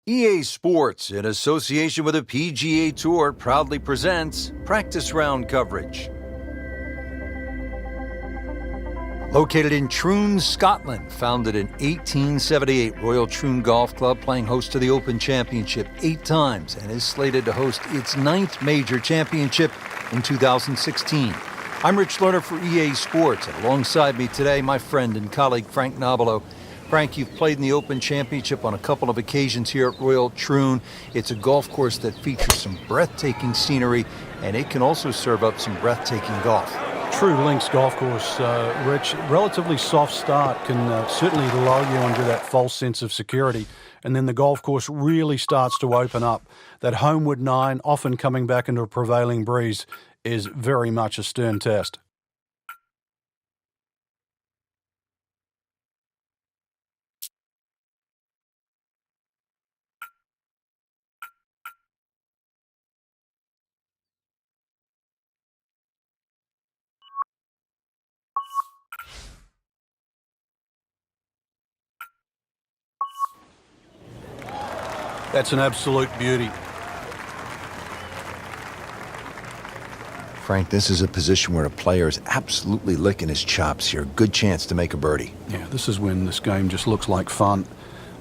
EA Sports, in association with the PGA Tour, proudly presents Practice Round coverage. Located in Troon, Scotland, founded in 1878, Royal Troon Golf Club, playing host to the Open Championship 8 times and is slated to host its 9th major championship in 2016. I'm Rich Lerner for EA Sports, and alongside me today, my friend and colleague Frank Nobilo. Frank, you've played in the Open Championship on a couple of occasions here at Royal Troon. It's a golf course that features some breathtaking scenery, and it can also serve up some breathtaking golf. True links golf course, Rich. Relatively soft start can certainly lull you into that false sense of security, and then the golf course really starts to open up. That homeward 9, often coming back into a prevailing breeze, is very much a stern test. That's an absolute beauty. Frank, this is a position where a player is absolutely licking his chops here. Good chance to make a birdie. Yeah, this is when this game just looks like fun.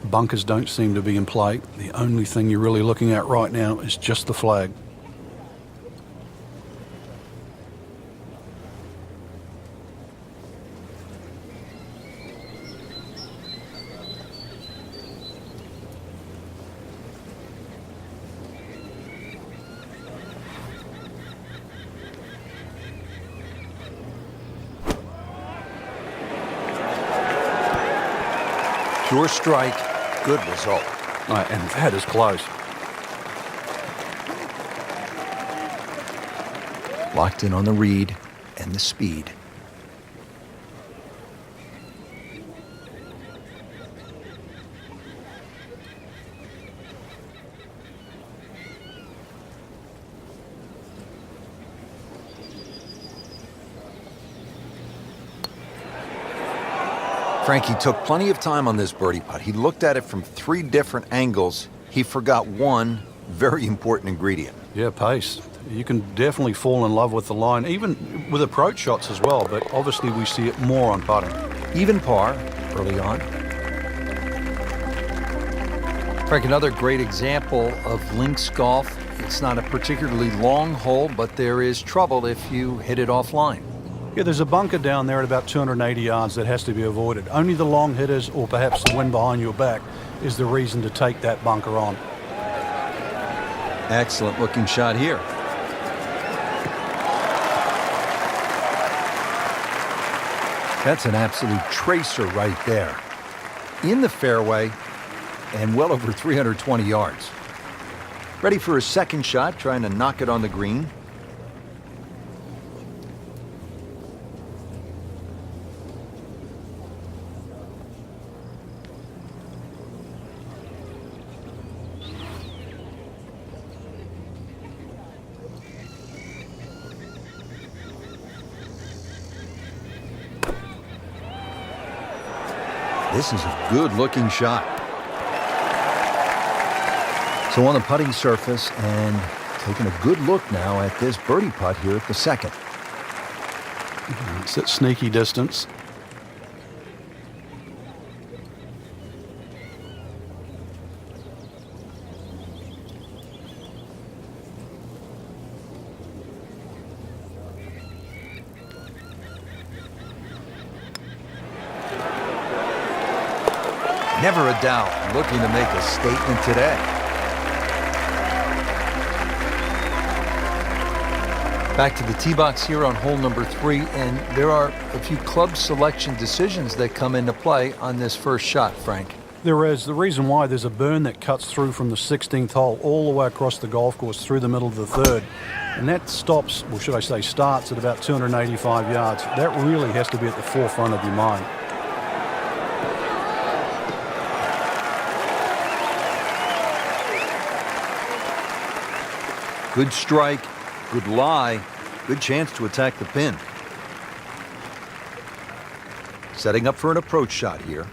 Bunkers don't seem to be in play. The only thing you're really looking at right now is just the flag. Pure strike, good result. And that is close. Locked in on the read and the speed. Frankie took plenty of time on this birdie putt. He looked at it from 3 different angles. He forgot one very important ingredient. Yeah, pace. You can definitely fall in love with the line, even with approach shots as well, but obviously we see it more on putting. Even par early on. Frank, another great example of links golf. It's not a particularly long hole, but there is trouble if you hit it offline. Yeah, there's a bunker down there at about 280 yards that has to be avoided. Only the long hitters, or perhaps the wind behind your back, is the reason to take that bunker on. Excellent looking shot here. That's an absolute tracer right there. In the fairway and well over 320 yards. Ready for a second shot, trying to knock it on the green. This is a good-looking shot. So on the putting surface, and taking a good look now at this birdie putt here at the second. It's at sneaky distance. Never a doubt, looking to make a statement today. Back to the tee box here on hole number 3, and there are a few club selection decisions that come into play on this first shot, Frank. There is. The reason why, there's a burn that cuts through from the 16th hole all the way across the golf course through the middle of the 3rd. And that stops, or should I say starts, at about 285 yards. That really has to be at the forefront of your mind. Good strike, good lie, good chance to attack the pin. Setting up for an approach shot here.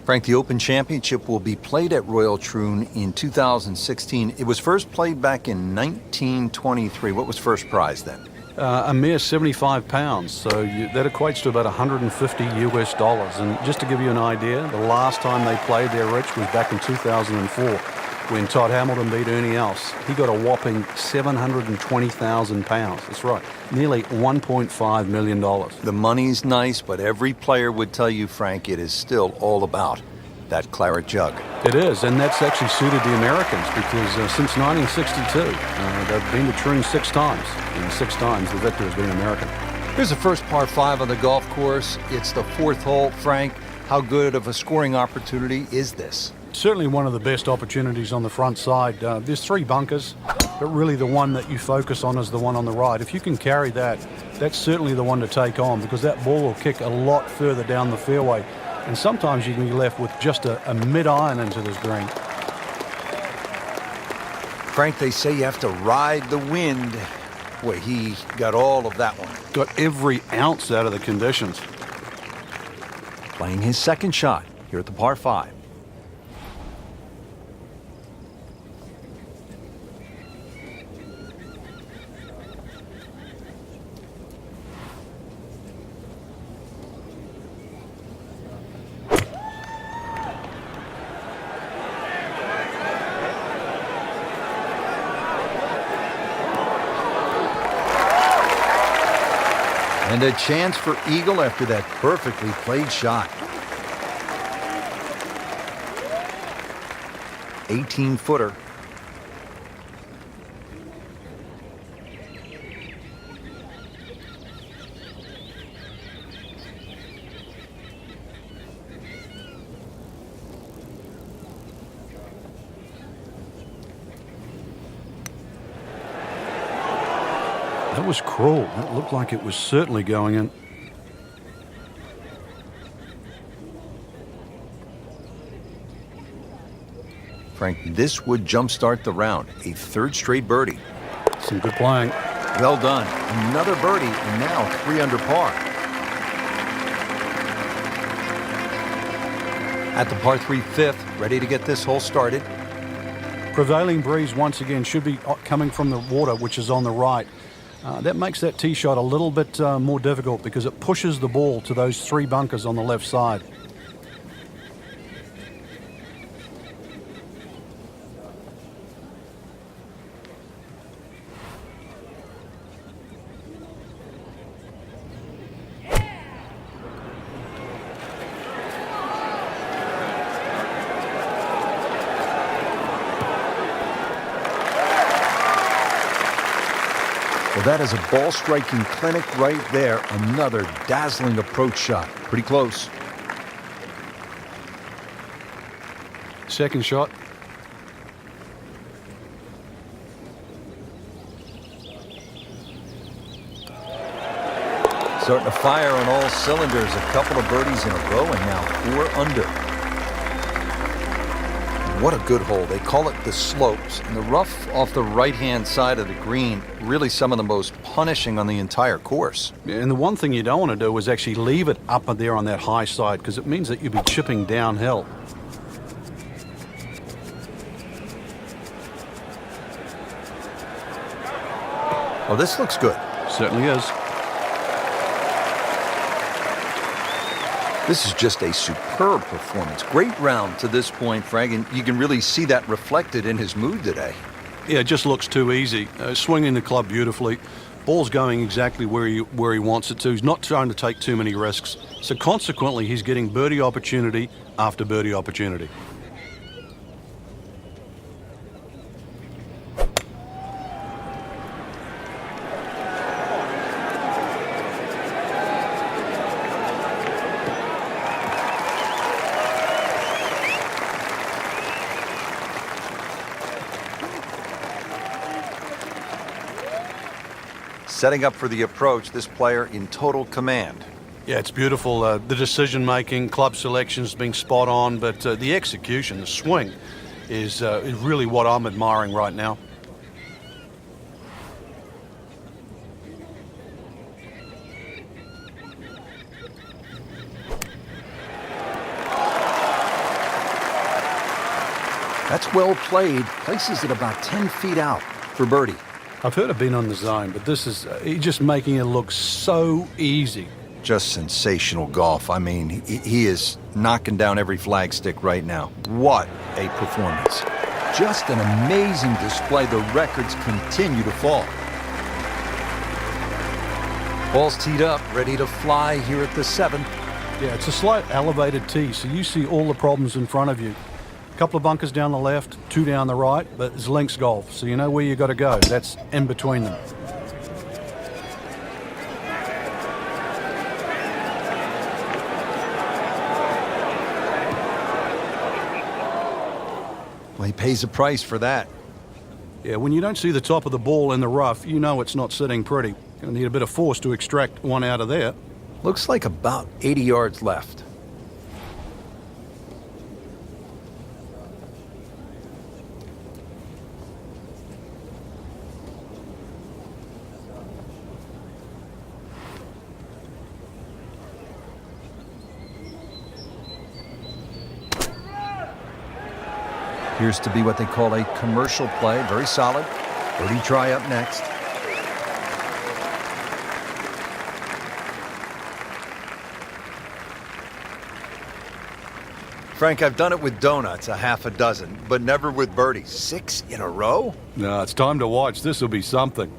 Frank, the Open Championship will be played at Royal Troon in 2016. It was first played back in 1923. What was first prize then? A mere 75 pounds, so that equates to about 150 US dollars. And just to give you an idea, the last time they played there, Rich, was back in 2004 when Todd Hamilton beat Ernie Els. He got a whopping 720,000 pounds. That's right, nearly $1.5 million. The money's nice, but every player would tell you, Frank, it is still all about that claret jug. It is, and that's actually suited the Americans because since 1962, they've been to Troon 6 times, and 6 times the victor has been American. Here's the first par 5 on the golf course. It's the 4th hole. Frank, how good of a scoring opportunity is this? Certainly one of the best opportunities on the front side. There's 3 bunkers, but really the one that you focus on is the one on the right. If you can carry that, that's certainly the one to take on because that ball will kick a lot further down the fairway. And sometimes you can be left with just a mid-iron into this green. Frank, they say you have to ride the wind. Boy, he got all of that one. Got every ounce out of the conditions. Playing his second shot here at the par 5. And a chance for eagle after that perfectly played shot. 18-footer. That was cruel. That looked like it was certainly going in. Frank, this would jumpstart the round. A 3rd straight birdie. Some good playing. Well done. Another birdie, and now 3 under par. At the par 3 5th, ready to get this hole started. Prevailing breeze once again should be coming from the water, which is on the right. That makes that tee shot a little bit more difficult because it pushes the ball to those 3 bunkers on the left side. Well, that is a ball-striking clinic right there. Another dazzling approach shot. Pretty close. Second shot. Starting to fire on all cylinders. A couple of birdies in a row and now 4 under. What a good hole. They call it the slopes. And the rough off the right-hand side of the green, really some of the most punishing on the entire course. And the one thing you don't want to do is actually leave it up there on that high side because it means that you'll be chipping downhill. Oh, this looks good. Certainly is. This is just a superb performance. Great round to this point, Frank, and you can really see that reflected in his mood today. Yeah, it just looks too easy. Swinging the club beautifully. Ball's going exactly where he wants it to. He's not trying to take too many risks. So consequently, he's getting birdie opportunity after birdie opportunity. Setting up for the approach, this player in total command. Yeah, it's beautiful. The decision-making, club selection's being spot on, but the execution, the swing, is really what I'm admiring right now. That's well played. Places it about 10 feet out for birdie. I've heard of being on the zone, but this is he's just making it look so easy. Just sensational golf. I mean, he is knocking down every flagstick right now. What a performance. Just an amazing display. The records continue to fall. Ball's teed up, ready to fly here at the 7th. Yeah, it's a slight elevated tee, so you see all the problems in front of you. A couple of bunkers down the left, 2 down the right, but it's links golf, so you know where you got to go. That's in between them. Well, he pays a price for that. Yeah, when you don't see the top of the ball in the rough, you know it's not sitting pretty. You'll need a bit of force to extract one out of there. Looks like about 80 yards left. Appears to be what they call a commercial play. Very solid. Birdie try up next. Frank, I've done it with donuts, a half a dozen, but never with birdies. 6 in a row? No, it's time to watch. This will be something.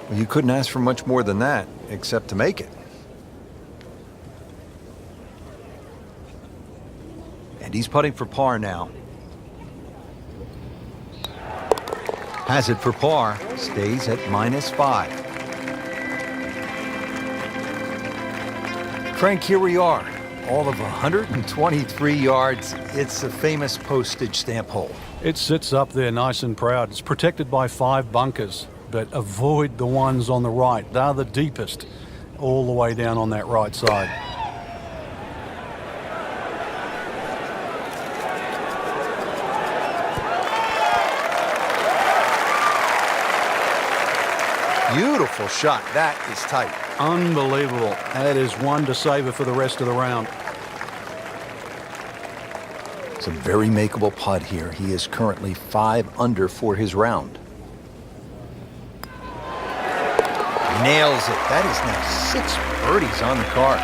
Well, you couldn't ask for much more than that, except to make it. And he's putting for par now. Has it for par, stays at -5. Frank, here we are. All of 123 yards. It's a famous postage stamp hole. It sits up there nice and proud. It's protected by 5 bunkers, but avoid the ones on the right. They're the deepest, all the way down on that right side. Beautiful shot. That is tight. Unbelievable. That is one to savor for the rest of the round. It's a very makeable putt here. He is currently 5 under for his round. Nails it. That is now 6 birdies on the card.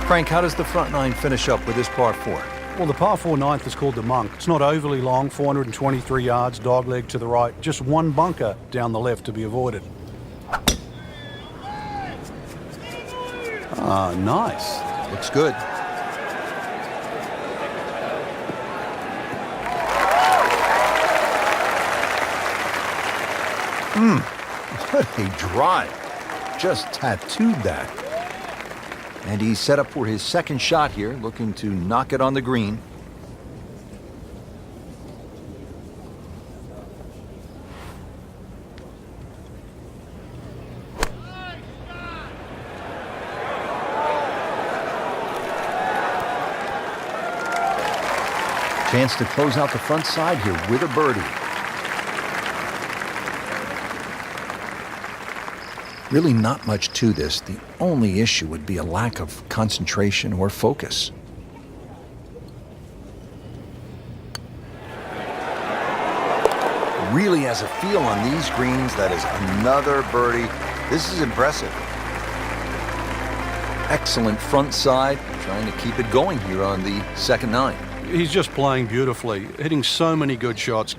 Frank, how does the front 9 finish up with this par 4? Well, the par 4 ninth is called the Monk. It's not overly long, 423 yards, dogleg to the right. Just 1 bunker down the left to be avoided. Ah, nice. Looks good. What a drive. Just tattooed that. And he's set up for his second shot here, looking to knock it on the green. Chance to close out the front side here with a birdie. Really not much to this. The only issue would be a lack of concentration or focus. Really has a feel on these greens. That is another birdie. This is impressive. Excellent front side. Trying to keep it going here on the second 9. He's just playing beautifully, hitting so many good shots.